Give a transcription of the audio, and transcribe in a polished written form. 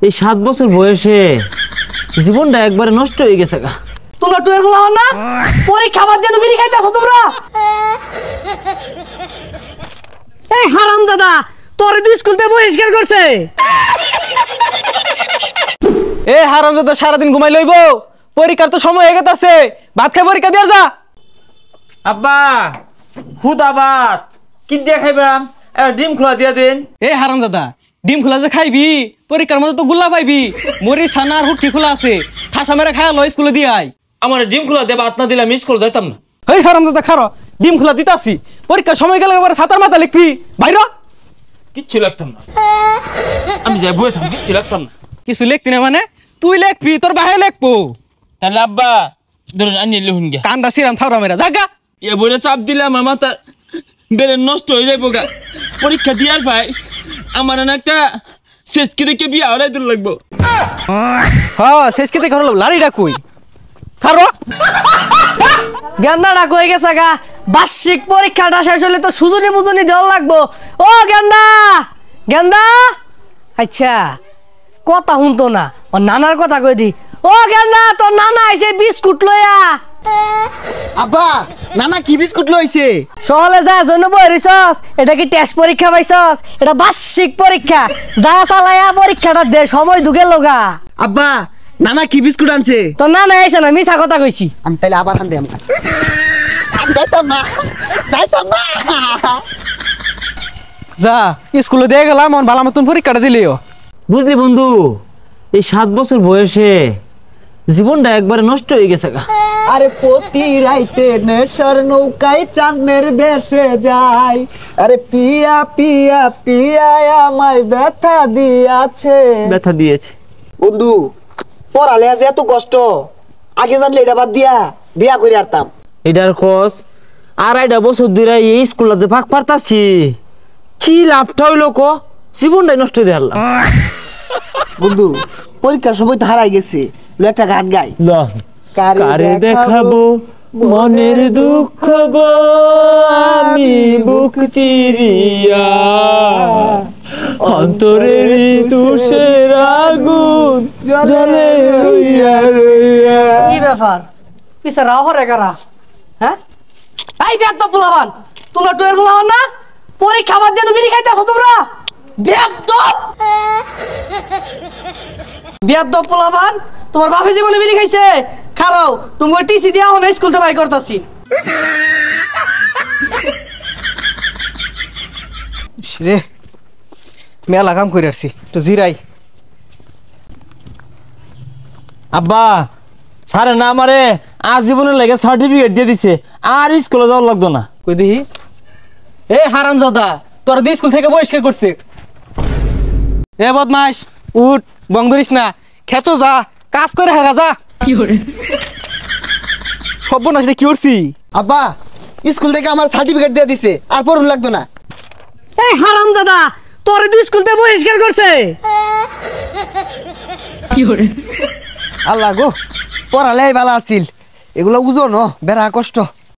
এই 7 বছর বয়সে জীবনটা একবারে নষ্ট হয়ে গেছে গা। তোমরা টুয়ের বলা হন না, পরীক্ষা বাদ দিয়ে বিড়ি খাইতেছো তোমরা। এই হারামজাদা, তোরে তো স্কুলতে বহিষ্কার করছে। এ হারামজাদা সারাদিন ঘুমাই লইব, পরীক্ষার তো সময় হয়ে গেছে, ভাত খাই পরীক্ষা দিয়ে যা। আব্বা হুদা ভাত কি দিয়ে খাইবাম? ডিম খোলা দিয়া দেন। এ হারামজাদা, ডিম খোলা যে খাইবি, পরীক্ষার মধ্যে তো গুল্লা পাইবি। মরি ছানা আর হুটকি খোলা আছে, ঠাসা মেরে খায়া লো স্কুলে দিয়ে আই। আমার ডিম খোলা দিয়ে ভাত না দিলে মিস করে যাইতাম না। এই হারামজাদা খারো, ডিম খোলা দিতাছি, পরীক্ষার সময় গেলে এবারে ছাতার মাথা লিখবি বাইর। কিচ্ছু লাগতাম না, আমি যাই বয়ে থাম, কিচ্ছু লাগতাম না। কিছু লিখতি না মানে? তুই লিখবি, তোর বাহে লিখবো। তাহলে আব্বা ধরুন আনিয়ে লিখুন গে। কান্দা সিরাম থাউরা মেরা জাগা। এ বলে চাপ দিলে আমার মাথা বেড়ে নষ্ট হয়ে যাইব গা। পরীক্ষা দিয়ার ভাই আমার একটা শেষ কি দেখে বিয়ে হওয়াই দূর লাগবো। হ্যাঁ শেষ কেতে ঘর লাড়িটা কই খারো। গেন্দাটা কই গেছে গা? বার্ষিক পরীক্ষাটা শেষ হলে তো সুজনি মুজনি দেওয়া লাগবো। ও গেন্দা, গেন্দা। আচ্ছা কথা শুনতো না, ও নানার কথা কই দি। ও গেন্দা, তোর নানা আইছে বিস্কুট লইয়া। আব্বা, নানা কি বিস্কুট লইছে? সহলে যা জন্য বইরিছস, এটা কি টেস্ট পরীক্ষা পাইছস? এটা বার্ষিক পরীক্ষা, যা চালায়া পরীক্ষাটা দে, সময় দুগে লগা। আব্বা, নানা কি বিস্কুট আনছে? তোর নানা আইছে না, মিছা কথা কইছি। আমি তাইলে আবার আনতে আমি যাইতাম না, যাইতাম না। যা স্কুলে দিয়ে গেলাম, আমার ভালো মতন পরীক্ষাটা দিলিও। বুঝলি বন্ধু, এই 7 বছর বয়সে জীবনটা একবারে নষ্ট হয়ে গেছে গা। আরে প্রতি রাইতে নেশার নৌকায় চাঁদের দেশে যাই। আরে পিয়া পিয়া পিয়া আমায় ব্যথা দিয়াছে। ব্যথা দিয়েছে বন্ধু, পড়ালে আজ এত কষ্ট, আগে জানলে এটা বাদ দিয়া বিয়া করে আরতাম। এটার খোঁজ 2.5 বছর ধরে এই স্কুলে যে ভাগ পারতাছি, কি লাভটা হইলো ক? জীবনটাই নষ্ট হয়ে হারলাম। বন্ধু, পরীক্ষার সময় তো হারাই গেছে, একটা গান গাই। কারে দেখাবো মনের দুঃখ গো, আমি বুক চিরিয়া, অন্তরের তুষের আগুন জ্বলে রইয়া রইয়া। কি ব্যাপার, পিছে রাও হরে কারা? হ্যাঁ এই বেদ পোলাবান, তোমরা টুয়ের পোলাবান না, পরীক্ষা বাদ দিয়ে বিড়ি খাইতেছো তোমরা। বেদ পোলাবান, তোমার বাপে জীবনে বিড়ি খাইছে? খারাও, তুমি টিসি দিয়া হন স্কুল থেকে বাই করতাছি। রে মেলা কাম করে আসছি, তো জিরাই। আব্বা স্যারে না আমারে আজীবনের লাগে সার্টিফিকেট দিয়ে দিছে, আর স্কুলে যাওয়ার লাগতো না। কই দেখি। এ হারামজাদা, তোর দিয়ে স্কুল থেকে বহিষ্কার করছে। এ বদমাস, উঠ, বং ধরিস না, খেতো যা, কাজ করে হাগা যা। কি করে সব না কি করছি? আব্বা, স্কুল থেকে আমার সার্টিফিকেট দিয়ে দিছে, আর পড়ুন লাগতো না। এই হারামজাদা, তোরে তো স্কুল থেকে বহিষ্কার করছে। কি করে আল্লাহ গো, পড়ালে ভালো আছিল, এগুলো বুঝো ন, বেড়া কষ্ট।